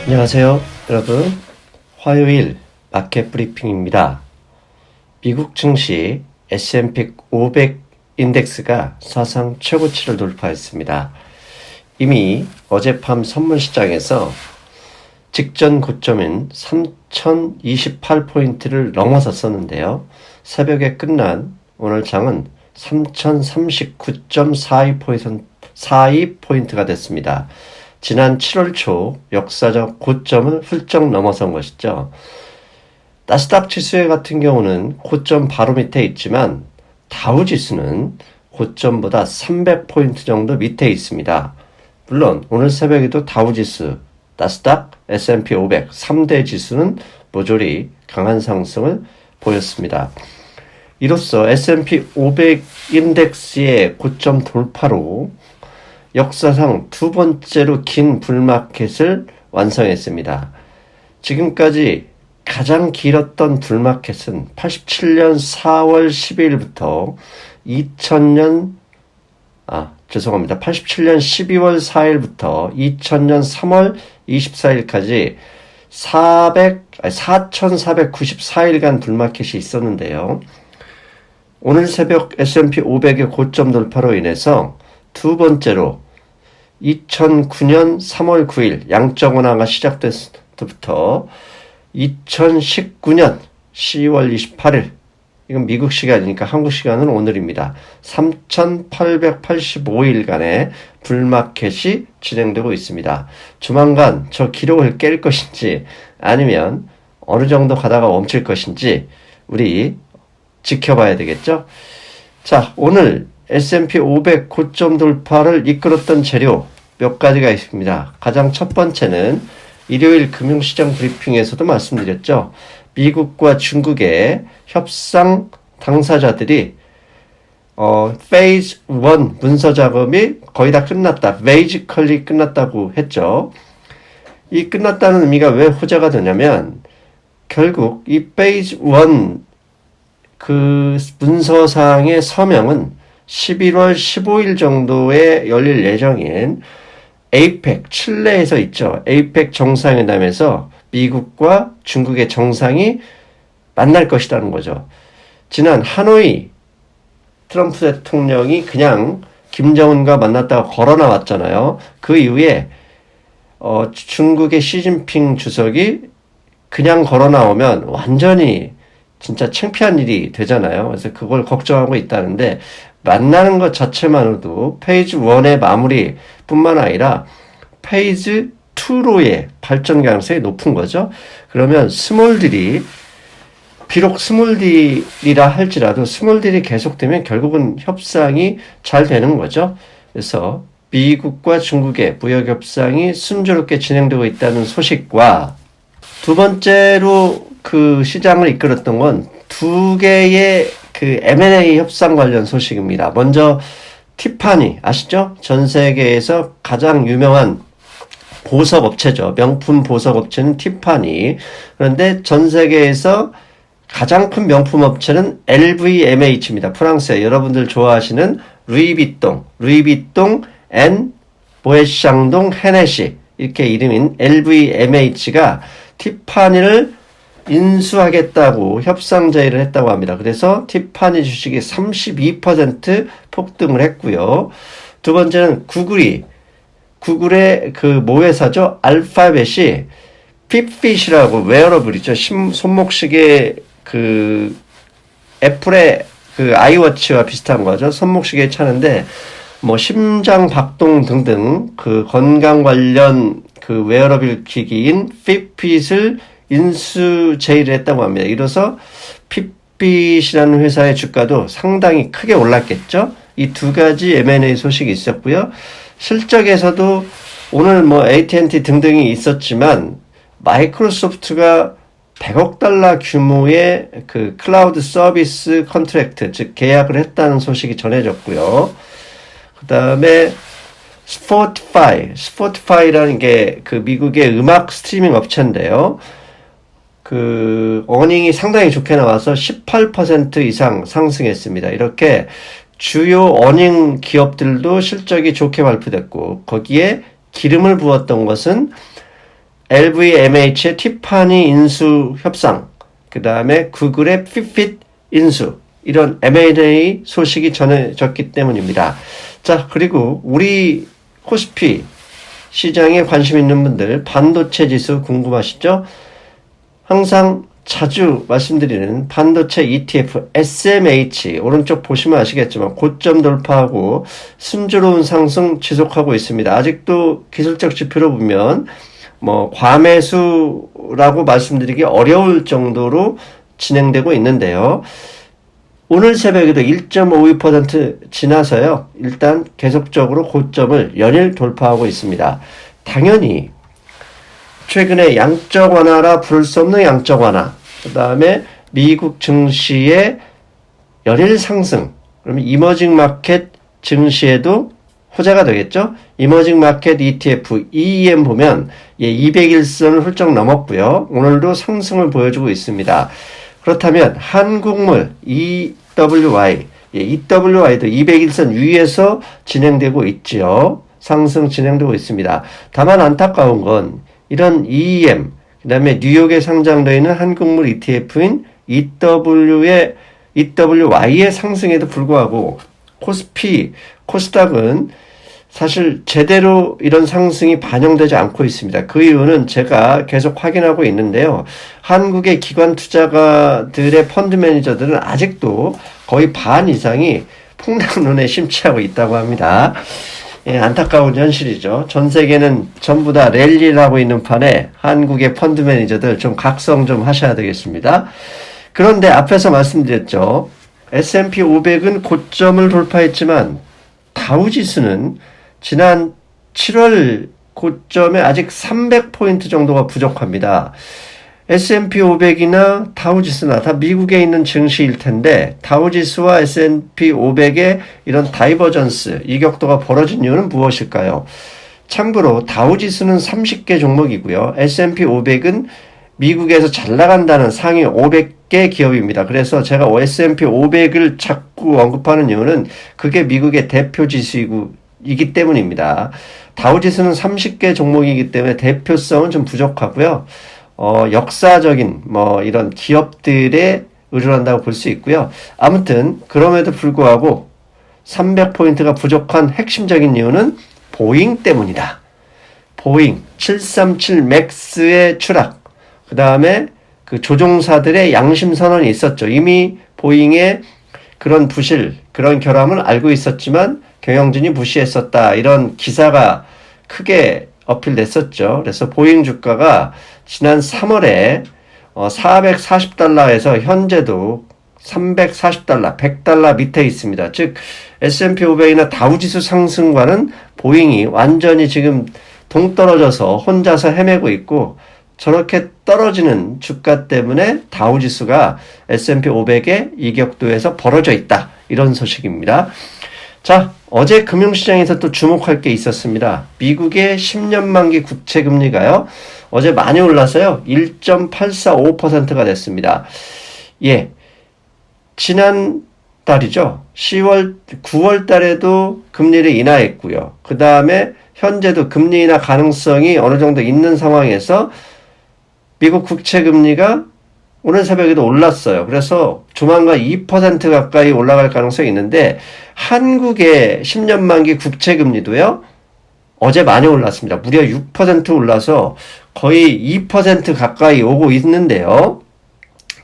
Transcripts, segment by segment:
안녕하세요 여러분, 화요일 마켓 브리핑입니다. 미국 증시 S&P 500 인덱스가 사상 최고치를 돌파했습니다. 이미 어젯밤 선물시장에서 직전 고점인 3028포인트를 넘어섰었는데요. 새벽에 끝난 오늘 장은 3039.42포인트가 됐습니다. 지난 7월 초 역사적 고점을 훌쩍 넘어선 것이죠. 나스닥 지수 같은 경우는 고점 바로 밑에 있지만 다우지수는 고점보다 300포인트 정도 밑에 있습니다. 물론 오늘 새벽에도 다우지수, 나스닥, S&P 500 3대 지수는 모조리 강한 상승을 보였습니다. 이로써 S&P 500 인덱스의 고점 돌파로 역사상 두 번째로 긴 불마켓을 완성했습니다. 지금까지 가장 길었던 불마켓은 87년 4월 12일부터 87년 12월 4일부터 2000년 3월 24일까지 4,494일간 불마켓이 있었는데요. 오늘 새벽 S&P 500의 고점 돌파로 인해서 두 번째로 2009년 3월 9일 양적 완화가 시작됐을 때부터 2019년 10월 28일, 이건 미국 시간이니까 한국 시간은 오늘입니다. 3,885일간의 불마켓이 진행되고 있습니다. 조만간 저 기록을 깰 것인지 아니면 어느 정도 가다가 멈출 것인지 우리 지켜봐야 되겠죠? 자, 오늘 S&P 500 고점 돌파를 이끌었던 재료 몇 가지가 있습니다. 가장 첫 번째는 일요일 금융시장 브리핑에서도 말씀드렸죠. 미국과 중국의 협상 당사자들이 페이즈 1 문서 작업이 거의 다 끝났다. 베이지컬리 끝났다고 했죠. 이 끝났다는 의미가 왜 호재가 되냐면 결국 이 페이즈 1 그 문서상의 서명은 11월 15일 정도에 열릴 예정인 에이펙, 칠레에서 있죠. 에이펙 정상회담에서 미국과 중국의 정상이 만날 것이라는 거죠. 지난 하노이 트럼프 대통령이 그냥 김정은과 만났다가 걸어 나왔잖아요. 그 이후에 중국의 시진핑 주석이 그냥 걸어 나오면 완전히 진짜 창피한 일이 되잖아요. 그래서 그걸 걱정하고 있다는데 만나는 것 자체만으로도 페이지 1의 마무리 뿐만 아니라 페이지 2로의 발전 가능성이 높은 거죠. 그러면 스몰딜이 비록 스몰딜이라 할지라도 스몰딜이 계속되면 결국은 협상이 잘 되는 거죠. 그래서 미국과 중국의 무역 협상이 순조롭게 진행되고 있다는 소식과 두 번째로 그 시장을 이끌었던 건 두 개의 그 M&A 협상 관련 소식입니다. 먼저 티파니 아시죠? 전 세계에서 가장 유명한 보석 업체죠. 명품 보석 업체는 티파니. 그런데 전 세계에서 가장 큰 명품 업체는 LVMH입니다. 프랑스에 여러분들 좋아하시는 루이비통 앤 보에샹동 헤네시 이렇게 이름인 LVMH가 티파니를 인수하겠다고 협상 제의를 했다고 합니다. 그래서 티파니 주식이 32% 폭등을 했고요. 두 번째는 구글의 그 모회사죠. 알파벳이 핏핏이라고 웨어러블이죠. 손목시계 그 애플의 그 아이워치와 비슷한 거죠. 손목시계에 차는데 뭐 심장 박동 등등 그 건강 관련 그 웨어러블 기기인 핏핏을 인수 제의를 했다고 합니다. 이로써 핏핏이라는 회사의 주가도 상당히 크게 올랐겠죠. 이 두 가지 M&A 소식이 있었고요. 실적에서도 오늘 뭐 AT&T 등등이 있었지만 마이크로소프트가 100억 달러 규모의 그 클라우드 서비스 컨트랙트, 즉 계약을 했다는 소식이 전해졌고요. 그 다음에 스포티파이라는 게 그 미국의 음악 스트리밍 업체인데요. 그 어닝이 상당히 좋게 나와서 18% 이상 상승했습니다. 이렇게 주요 어닝 기업들도 실적이 좋게 발표됐고 거기에 기름을 부었던 것은 LVMH의 티파니 인수 협상, 그 다음에 구글의 핏핏 인수, 이런 M&A 소식이 전해졌기 때문입니다. 자, 그리고 우리 코스피 시장에 관심 있는 분들 반도체 지수 궁금하시죠? 항상 자주 말씀드리는 반도체 ETF SMH, 오른쪽 보시면 아시겠지만 고점 돌파하고 순조로운 상승 지속하고 있습니다. 아직도 기술적 지표로 보면 과매수라고 말씀드리기 어려울 정도로 진행되고 있는데요. 오늘 새벽에도 1.52% 지나서요. 일단 계속적으로 고점을 연일 돌파하고 있습니다. 당연히 최근에 양적 완화라 부를 수 없는 양적 완화, 그 다음에 미국 증시의 연일 상승, 그러면 이머징 마켓 증시에도 호재가 되겠죠? 이머징 마켓 ETF EEM 보면 200일선을 훌쩍 넘었고요. 오늘도 상승을 보여주고 있습니다. 그렇다면 한국물 EWY, EWY도 200일선 위에서 진행되고 있죠. 상승 진행되고 있습니다. 다만 안타까운 건 이런 EEM, 그 다음에 뉴욕에 상장되어 있는 한국물 ETF인 EWY의 상승에도 불구하고 코스피, 코스닥은 사실 제대로 이런 상승이 반영되지 않고 있습니다. 그 이유는 제가 계속 확인하고 있는데요. 한국의 기관 투자가들의 펀드 매니저들은 아직도 거의 반 이상이 폭락론에 심취하고 있다고 합니다. 안타까운 현실이죠. 전 세계는 전부 다 랠리를 하고 있는 판에 한국의 펀드 매니저들 좀 각성 좀 하셔야 되겠습니다. 그런데 앞에서 말씀드렸죠. S&P 500은 고점을 돌파했지만 다우지수는 지난 7월 고점에 아직 300포인트 정도가 부족합니다. S&P 500이나 다우지수나 다 미국에 있는 증시일 텐데 다우지수와 S&P 500의 이런 다이버전스, 이격도가 벌어진 이유는 무엇일까요? 참고로 다우지수는 30개 종목이고요. S&P 500은 미국에서 잘 나간다는 상위 500개 기업입니다. 그래서 제가 S&P 500을 자꾸 언급하는 이유는 그게 미국의 대표 지수이기 때문입니다. 다우지수는 30개 종목이기 때문에 대표성은 좀 부족하고요. 역사적인 이런 기업들에 의존한다고 볼 수 있고요. 아무튼 그럼에도 불구하고 300포인트가 부족한 핵심적인 이유는 보잉 때문이다. 보잉 737 맥스의 추락, 그 다음에 그 조종사들의 양심 선언이 있었죠. 이미 보잉의 그런 부실, 그런 결함을 알고 있었지만 경영진이 무시했었다. 이런 기사가 크게 어필됐었죠. 그래서 보잉 주가가 지난 3월에 440달러에서 현재도 340달러, 100달러 밑에 있습니다. 즉 S&P 500이나 다우지수 상승과는 보잉이 완전히 지금 동떨어져서 혼자서 헤매고 있고, 저렇게 떨어지는 주가 때문에 다우지수가 S&P 500의 이격도에서 벌어져 있다. 이런 소식입니다. 자, 어제 금융시장에서 또 주목할 게 있었습니다. 미국의 10년 만기 국채 금리가요, 어제 많이 올라서요, 1.845%가 됐습니다. 지난 달이죠. 9월 달에도 금리를 인하했고요. 그 다음에 현재도 금리 인하 가능성이 어느 정도 있는 상황에서 미국 국채 금리가 오늘 새벽에도 올랐어요. 그래서 조만간 2% 가까이 올라갈 가능성이 있는데, 한국의 10년 만기 국채 금리도요, 어제 많이 올랐습니다. 무려 6% 올라서 거의 2% 가까이 오고 있는데요.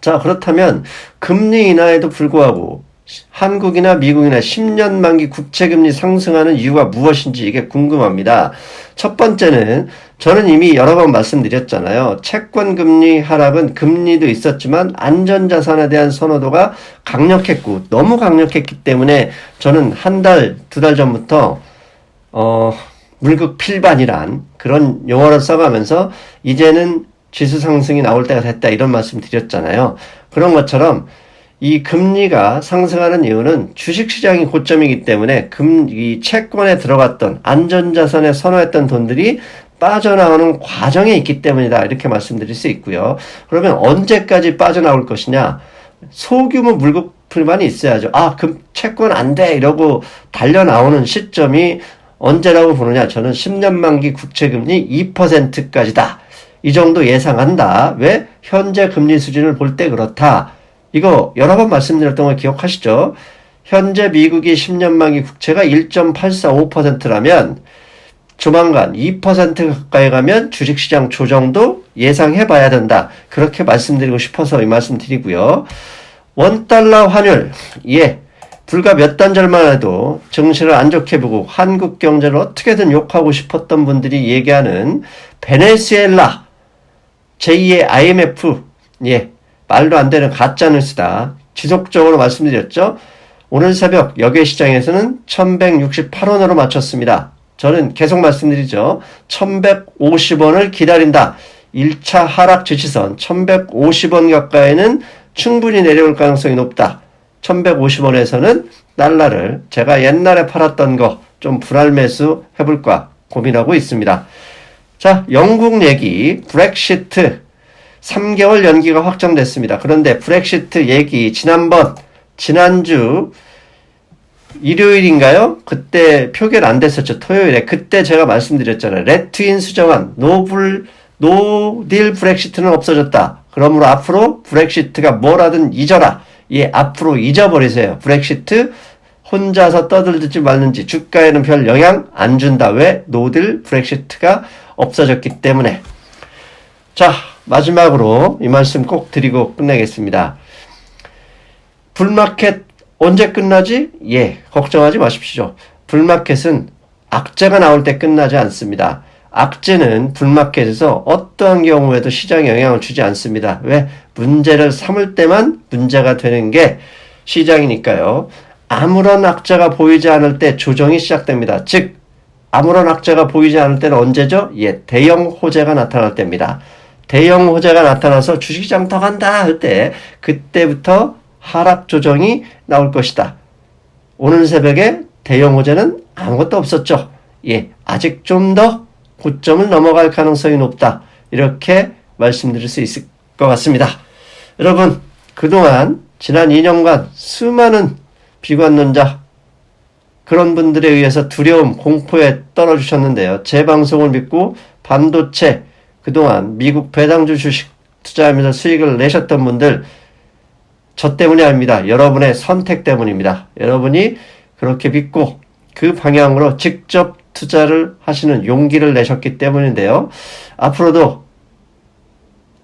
자, 그렇다면 금리 인하에도 불구하고 한국이나 미국이나 10년 만기 국채금리 상승하는 이유가 무엇인지 이게 궁금합니다. 첫 번째는 저는 이미 여러 번 말씀드렸잖아요. 채권금리 하락은 금리도 있었지만 안전자산에 대한 선호도가 강력했고, 너무 강력했기 때문에 저는 한 달, 두 달 전부터 물극필반이란 그런 용어를 써가면서 이제는 지수 상승이 나올 때가 됐다, 이런 말씀 드렸잖아요. 그런 것처럼 이 금리가 상승하는 이유는 주식시장이 고점이기 때문에 이 채권에 들어갔던 안전자산에 선호했던 돈들이 빠져나오는 과정에 있기 때문이다, 이렇게 말씀드릴 수 있고요. 그러면 언제까지 빠져나올 것이냐? 소규모 물극풀만이 있어야죠. 채권 안 돼, 이러고 달려나오는 시점이 언제라고 보느냐? 저는 10년 만기 국채금리 2%까지다. 이 정도 예상한다. 왜? 현재 금리 수준을 볼 때 그렇다. 이거 여러 번 말씀드렸던 걸 기억하시죠? 현재 미국이 10년 만기 국채가 1.845%라면 조만간 2% 가까이 가면 주식시장 조정도 예상해 봐야 된다. 그렇게 말씀드리고 싶어서 이 말씀 드리고요. 원달러 환율, 예. 불과 몇 달 전만 해도 증시를 안 좋게 보고 한국 경제를 어떻게든 욕하고 싶었던 분들이 얘기하는 베네수엘라, 제2의 IMF, 예. 말도 안 되는 가짜뉴스다. 지속적으로 말씀드렸죠. 오늘 새벽 역외 시장에서는 1168원으로 마쳤습니다. 저는 계속 말씀드리죠. 1150원을 기다린다. 1차 하락 지지선 1150원 가까이는 충분히 내려올 가능성이 높다. 1150원에서는 달러를 제가 옛날에 팔았던 거 좀 분할 매수 해볼까 고민하고 있습니다. 자, 영국 얘기 브렉시트 3개월 연기가 확정됐습니다. 그런데 브렉시트 얘기 지난주 일요일인가요? 그때 표결 안 됐었죠. 토요일에. 그때 제가 말씀드렸잖아요. 레트인 수정안, 노딜 브렉시트는 없어졌다. 그러므로 앞으로 브렉시트가 뭐라든 잊어라. 예, 앞으로 잊어버리세요. 브렉시트 혼자서 떠들지 말는지 주가에는 별 영향 안 준다. 왜? 노딜 브렉시트가 없어졌기 때문에. 자, 마지막으로 이 말씀 꼭 드리고 끝내겠습니다. 불마켓 언제 끝나지? 예, 걱정하지 마십시오. 불마켓은 악재가 나올 때 끝나지 않습니다. 악재는 불마켓에서 어떠한 경우에도 시장에 영향을 주지 않습니다. 왜? 문제를 삼을 때만 문제가 되는 게 시장이니까요. 아무런 악재가 보이지 않을 때 조정이 시작됩니다. 즉, 아무런 악재가 보이지 않을 때는 언제죠? 예, 대형 호재가 나타날 때입니다. 대형 호재가 나타나서 주식시장 더 간다 할 때 그때부터 하락 조정이 나올 것이다. 오늘 새벽에 대형 호재는 아무것도 없었죠. 예, 아직 좀 더 고점을 넘어갈 가능성이 높다. 이렇게 말씀드릴 수 있을 것 같습니다. 여러분, 그동안 지난 2년간 수많은 비관론자 그런 분들에 의해서 두려움, 공포에 떨어주셨는데요. 제 방송을 믿고 반도체 그동안 미국 배당주 주식 투자하면서 수익을 내셨던 분들 저 때문이 아닙니다. 여러분의 선택 때문입니다. 여러분이 그렇게 믿고 그 방향으로 직접 투자를 하시는 용기를 내셨기 때문인데요. 앞으로도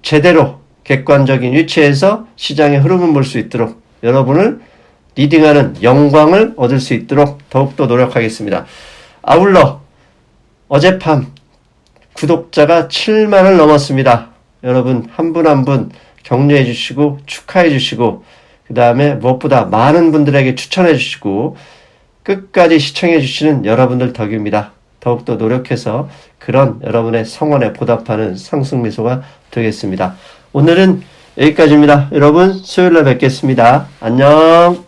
제대로 객관적인 위치에서 시장의 흐름을 볼 수 있도록 여러분을 리딩하는 영광을 얻을 수 있도록 더욱더 노력하겠습니다. 아울러 어젯밤 구독자가 7만을 넘었습니다. 여러분 한 분 한 분 격려해 주시고 축하해 주시고 그 다음에 무엇보다 많은 분들에게 추천해 주시고 끝까지 시청해 주시는 여러분들 덕입니다. 더욱더 노력해서 그런 여러분의 성원에 보답하는 상승미소가 되겠습니다. 오늘은 여기까지입니다. 여러분 수요일날 뵙겠습니다. 안녕.